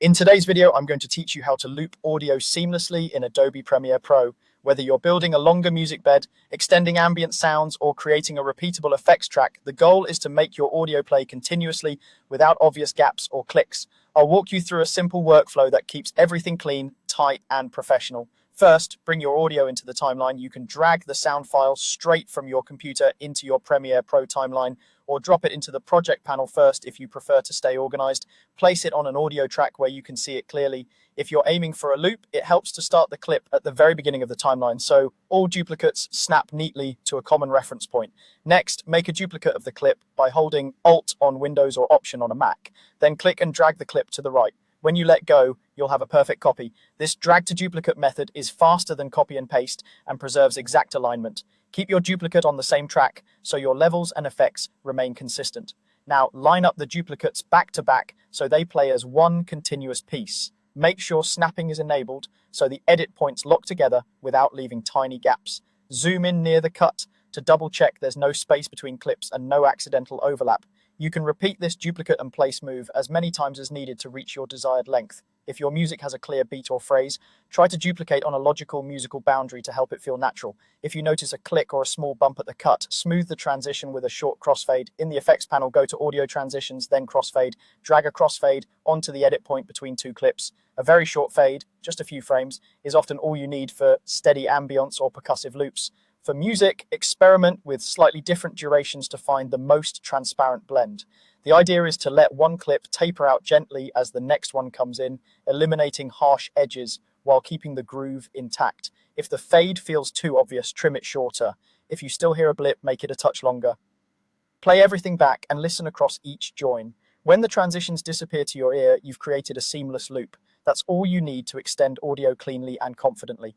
In today's video, I'm going to teach you how to loop audio seamlessly in Adobe Premiere Pro. Whether you're building a longer music bed, extending ambient sounds, or creating a repeatable effects track, the goal is to make your audio play continuously without obvious gaps or clicks. I'll walk you through a simple workflow that keeps everything clean, tight, and professional. First, bring your audio into the timeline. You can drag the sound file straight from your computer into your Premiere Pro timeline, or drop it into the project panel first if you prefer to stay organized. Place it on an audio track where you can see it clearly. If you're aiming for a loop, it helps to start the clip at the very beginning of the timeline, so all duplicates snap neatly to a common reference point. Next, make a duplicate of the clip by holding Alt on Windows or Option on a Mac. Then click and drag the clip to the right. When you let go, you'll have a perfect copy. This drag to duplicate method is faster than copy and paste and preserves exact alignment. Keep your duplicate on the same track so your levels and effects remain consistent. Now line up the duplicates back to back so they play as one continuous piece. Make sure snapping is enabled so the edit points lock together without leaving tiny gaps. Zoom in near the cut to double check there's no space between clips and no accidental overlap. You can repeat this duplicate and place move as many times as needed to reach your desired length. If your music has a clear beat or phrase, try to duplicate on a logical musical boundary to help it feel natural. If you notice a click or a small bump at the cut, smooth the transition with a short crossfade. In the effects panel, go to Audio Transitions, then Crossfade. Drag a crossfade onto the edit point between two clips. A very short fade, just a few frames, is often all you need for steady ambience or percussive loops. For music, experiment with slightly different durations to find the most transparent blend. The idea is to let one clip taper out gently as the next one comes in, eliminating harsh edges while keeping the groove intact. If the fade feels too obvious, trim it shorter. If you still hear a blip, make it a touch longer. Play everything back and listen across each join. When the transitions disappear to your ear, you've created a seamless loop. That's all you need to extend audio cleanly and confidently.